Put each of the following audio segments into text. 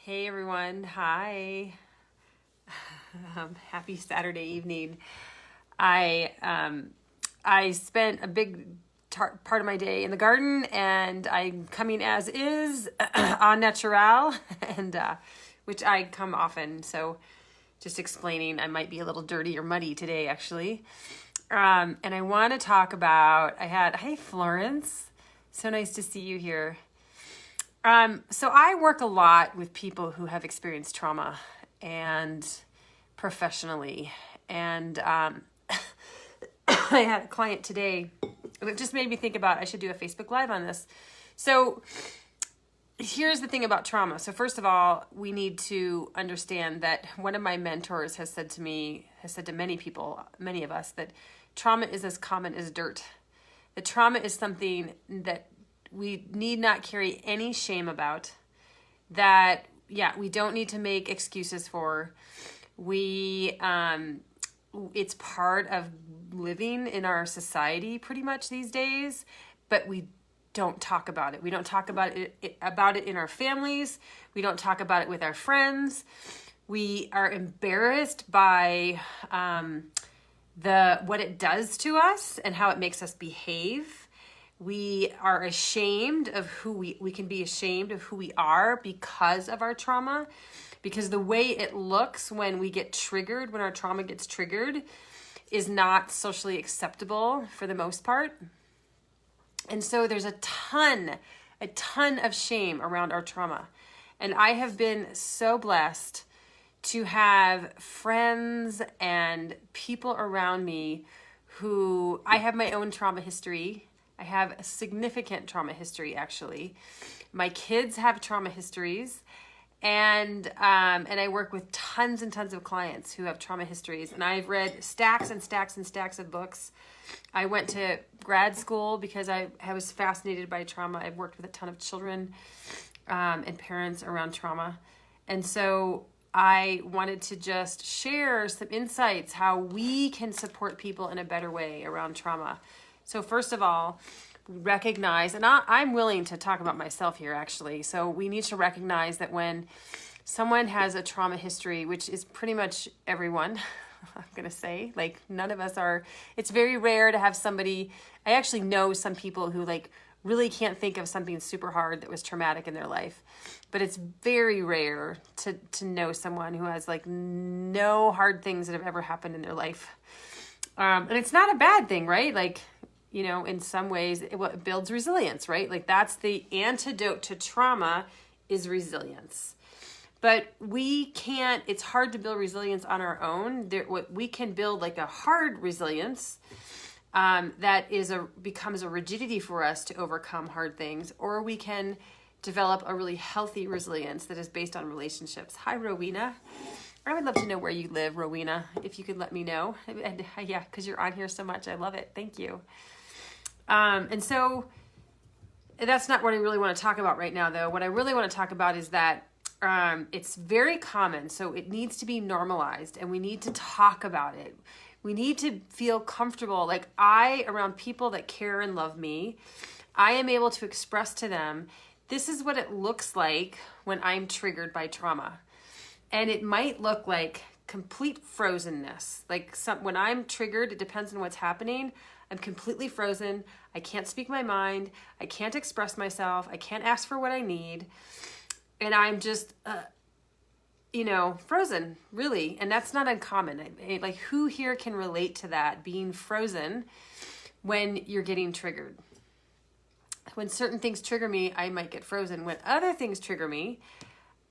Hey everyone, hi. Happy Saturday evening. I spent a big part of my day in the garden, and I'm coming as is on natural, and which I come often. So just explaining, I might be a little dirty or muddy today, actually. And I want to talk about. Hey Florence, so nice to see you here. So I work a lot with people who have experienced trauma and professionally. And I had a client today, and it just made me think about I should do a Facebook Live on this. So here's the thing about trauma. So first of all, we need to understand that one of my mentors has said to many people, many of us, that trauma is as common as dirt. That trauma is something that we need not carry any shame about, that we don't need to make excuses for. It's part of living in our society pretty much these days, but we don't talk about it. We don't talk about it in our families. We don't talk about it with our friends. We are embarrassed by what it does to us and how it makes us behave. We are ashamed of who we can be ashamed of who we are because of our trauma, because the way it looks when we get triggered, when our trauma gets triggered, is not socially acceptable for the most part. And so there's a ton of shame around our trauma. And I have been so blessed to have friends and people around me who, I have my own trauma history. I have a significant trauma history, actually. My kids have trauma histories, and I work with tons and tons of clients who have trauma histories, and I've read stacks and stacks and stacks of books. I went to grad school because I was fascinated by trauma. I've worked with a ton of children and parents around trauma, and so I wanted to just share some insights how we can support people in a better way around trauma. So first of all, recognize, and I'm willing to talk about myself here actually. So we need to recognize that when someone has a trauma history, which is pretty much everyone, I'm going to say, like none of us are, it's very rare to have somebody, I actually know some people who like really can't think of something super hard that was traumatic in their life. But it's very rare to know someone who has like no hard things that have ever happened in their life. And it's not a bad thing, right? Like, you know, in some ways, it builds resilience, right? Like that's the antidote to trauma is resilience. But it's hard to build resilience on our own. We can build like a hard resilience that becomes a rigidity for us to overcome hard things, or we can develop a really healthy resilience that is based on relationships. Hi, Rowena. I would love to know where you live, Rowena, if you could let me know. And yeah, because you're on here so much. I love it. Thank you. And so that's not what I really want to talk about right now, though. What I really want to talk about is that it's very common. So it needs to be normalized, and we need to talk about it. We need to feel comfortable. Like around people that care and love me, I am able to express to them, this is what it looks like when I'm triggered by trauma. And it might look like complete frozenness. Like when I'm triggered, it depends on what's happening. I'm completely frozen. I can't speak my mind. I can't express myself. I can't ask for what I need. And I'm just, frozen, really. And that's not uncommon. Like who here can relate to that, being frozen when you're getting triggered? When certain things trigger me, I might get frozen. When other things trigger me,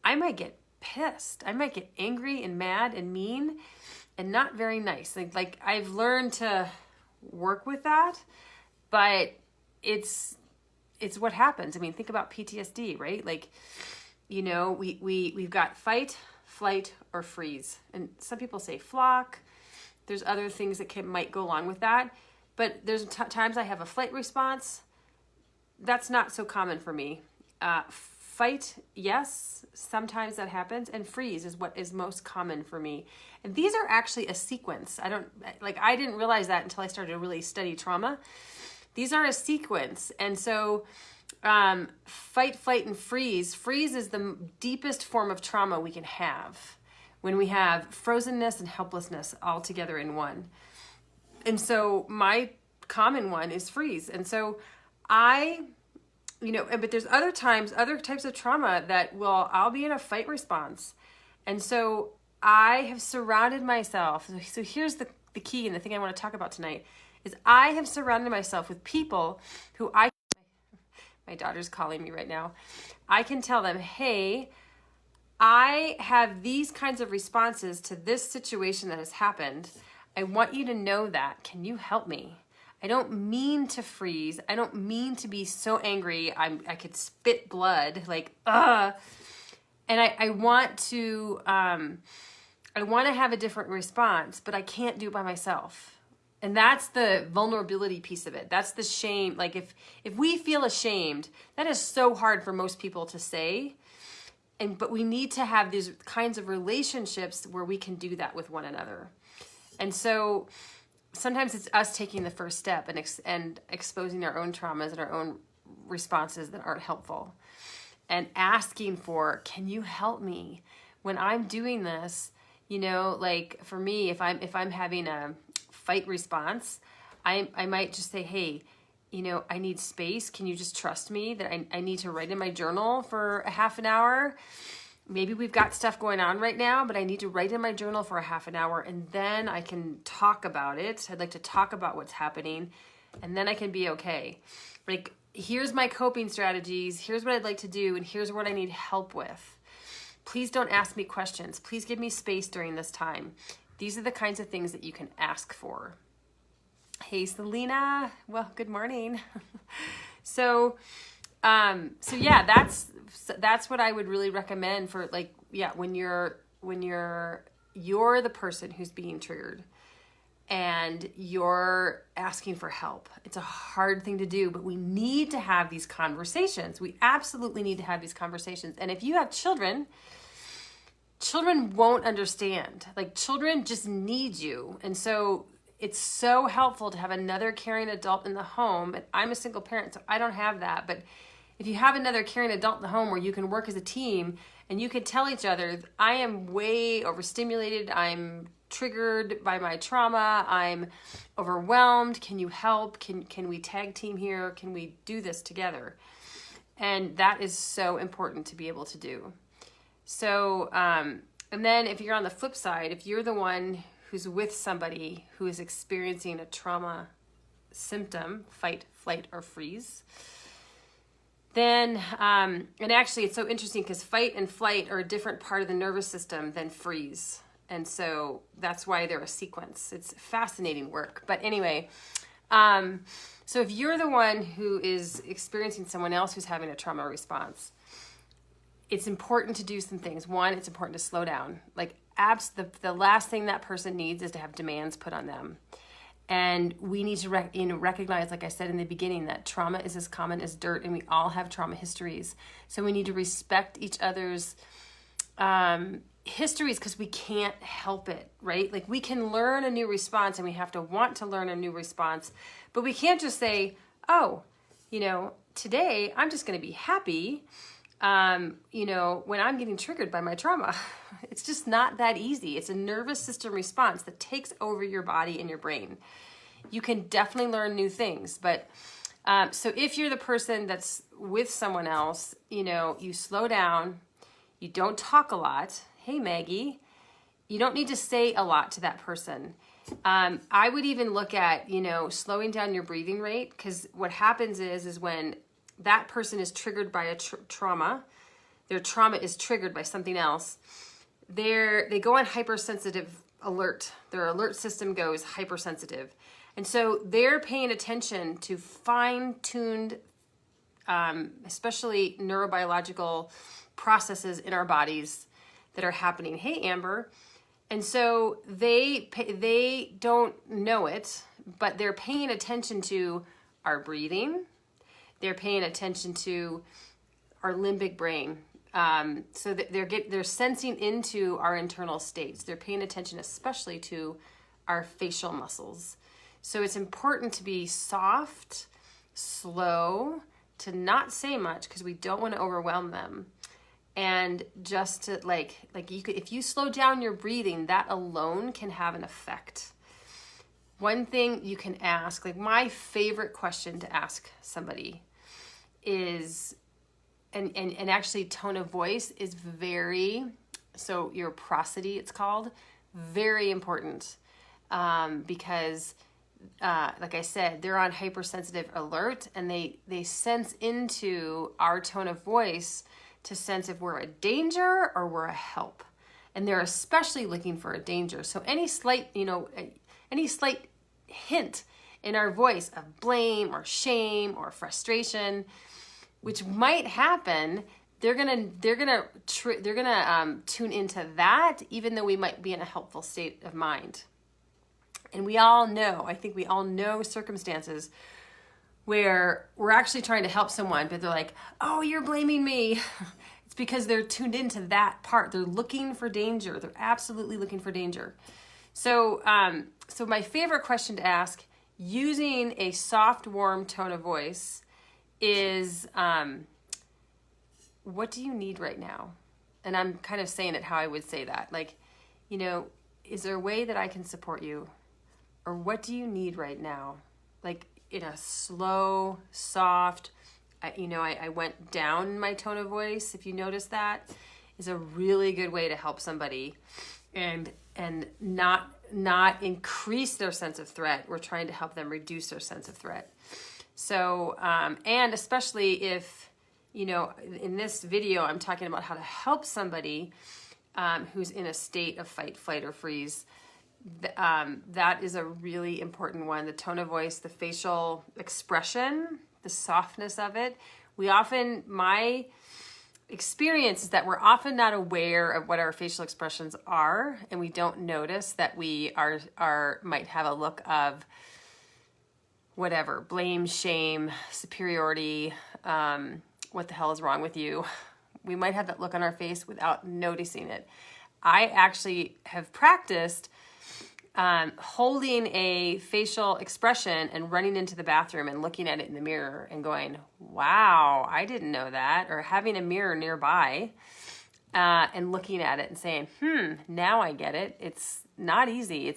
I might get pissed. I might get angry and mad and mean and not very nice. Like I've learned to work with that, but it's what happens. I mean, think about PTSD, right? Like, you know, we've got fight, flight, or freeze. And some people say flock. There's other things that might go along with that. But there's times I have a flight response. That's not so common for me. Fight, yes, sometimes that happens, and freeze is what is most common for me. And these are actually a sequence. I didn't realize that until I started to really study trauma. These are a sequence. And so Fight, flight, and freeze. Freeze is the deepest form of trauma we can have when we have frozenness and helplessness all together in one. And so my common one is freeze. And so but there's other types of trauma that I'll be in a fight response. And so I have surrounded myself. So here's the key, and the thing I want to talk about tonight is I have surrounded myself with people who my daughter's calling me right now. I can tell them, hey, I have these kinds of responses to this situation that has happened. I want you to know that. Can you help me? I don't mean to freeze. I don't mean to be so angry. I could spit blood, like, ugh. And I want to have a different response, but I can't do it by myself. And that's the vulnerability piece of it. That's the shame. Like if we feel ashamed, that is so hard for most people to say. But we need to have these kinds of relationships where we can do that with one another. And so sometimes it's us taking the first step and exposing our own traumas and our own responses that aren't helpful, and asking for, can you help me when I'm doing this? Like for me, if I'm having a fight response, I might just say, hey, I need space. Can you just trust me that I need to write in my journal for a half an hour? Maybe we've got stuff going on right now, but I need to write in my journal for a half an hour, and then I can talk about it. I'd like to talk about what's happening, and then I can be okay. Like, here's my coping strategies. Here's what I'd like to do, and here's what I need help with. Please don't ask me questions. Please give me space during this time. These are the kinds of things that you can ask for. Hey, Selena. Well, good morning. So yeah, that's what I would really recommend for, like, yeah, when you're the person who's being triggered and you're asking for help. It's a hard thing to do, but we need to have these conversations. We absolutely need to have these conversations. And if you have children won't understand. Like, children just need you. And so it's so helpful to have another caring adult in the home. And I'm a single parent, so I don't have that. But if you have another caring adult in the home where you can work as a team and you can tell each other, I am way overstimulated, I'm triggered by my trauma, I'm overwhelmed, can you help? Can we tag team here? Can we do this together? And that is so important to be able to do. So, and then if you're on the flip side, if you're the one who's with somebody who is experiencing a trauma symptom, fight, flight, or freeze, then, and actually it's so interesting because fight and flight are a different part of the nervous system than freeze. And so that's why they're a sequence. It's fascinating work. But anyway, so if you're the one who is experiencing someone else who's having a trauma response, it's important to do some things. One, it's important to slow down. Like, the last thing that person needs is to have demands put on them. And we need to recognize, like I said in the beginning, that trauma is as common as dirt, and we all have trauma histories. So we need to respect each other's histories, because we can't help it, right? Like, we can learn a new response, and we have to want to learn a new response, but we can't just say, oh, today I'm just going to be happy, when I'm getting triggered by my trauma. It's just not that easy. It's a nervous system response that takes over your body and your brain. You can definitely learn new things, but so if you're the person that's with someone else, you slow down, you don't talk a lot. Hey, Maggie, you don't need to say a lot to that person. I would even look at, slowing down your breathing rate, because what happens is when that person is triggered by a trauma, their trauma is triggered by something else, they go on hypersensitive alert. Their alert system goes hypersensitive. And so they're paying attention to fine-tuned, especially neurobiological processes in our bodies that are happening. Hey, Amber. And so they don't know it, but they're paying attention to our breathing. They're paying attention to our limbic brain. So that they're sensing into our internal states. They're paying attention especially to our facial muscles. So it's important to be soft, slow, to not say much because we don't want to overwhelm them. And just to like you could, if you slow down your breathing, that alone can have an effect. One thing you can ask, like my favorite question to ask somebody is, and actually tone of voice is very, so your prosody it's called, very important, because like I said, they're on hypersensitive alert, and they sense into our tone of voice to sense if we're a danger or we're a help. And they're especially looking for a danger. So any slight hint in our voice of blame or shame or frustration, which might happen, they're gonna tune into that, even though we might be in a helpful state of mind. And I think we all know circumstances where we're actually trying to help someone, but they're like, oh, you're blaming me. It's because they're tuned into that part. They're looking for danger. They're absolutely looking for danger. So, so my favorite question to ask using a soft, warm tone of voice is, what do you need right now? And I'm kind of saying it how I would say that. Like, is there a way that I can support you? Or what do you need right now? Like in a slow, soft, I went down my tone of voice. If you notice, that is a really good way to help somebody and not increase their sense of threat. We're trying to help them reduce their sense of threat. So, and especially if, in this video, I'm talking about how to help somebody who's in a state of fight, flight, or freeze. That is a really important one. The tone of voice, the facial expression, the softness of it. My experience is that we're often not aware of what our facial expressions are, and we don't notice that we might have a look of whatever, blame, shame, superiority, what the hell is wrong with you? We might have that look on our face without noticing it. I actually have practiced holding a facial expression and running into the bathroom and looking at it in the mirror and going, wow, I didn't know that. Or having a mirror nearby and looking at it and saying, now I get it. It's not easy.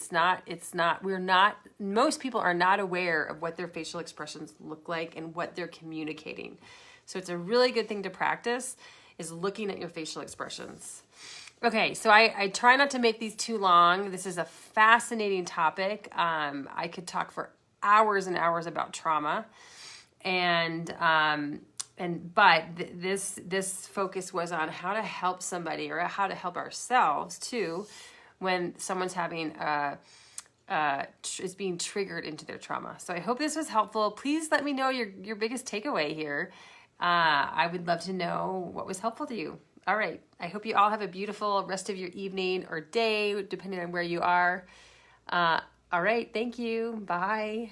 Most people are not aware of what their facial expressions look like and what they're communicating. So it's a really good thing to practice, is looking at your facial expressions. Okay, so I try not to make these too long. This is a fascinating topic. I could talk for hours and hours about trauma, but this focus was on how to help somebody, or how to help ourselves too, when someone's having is being triggered into their trauma. So I hope this was helpful. Please let me know your biggest takeaway here. I would love to know what was helpful to you. All right. I hope you all have a beautiful rest of your evening or day, depending on where you are. All right. Thank you. Bye.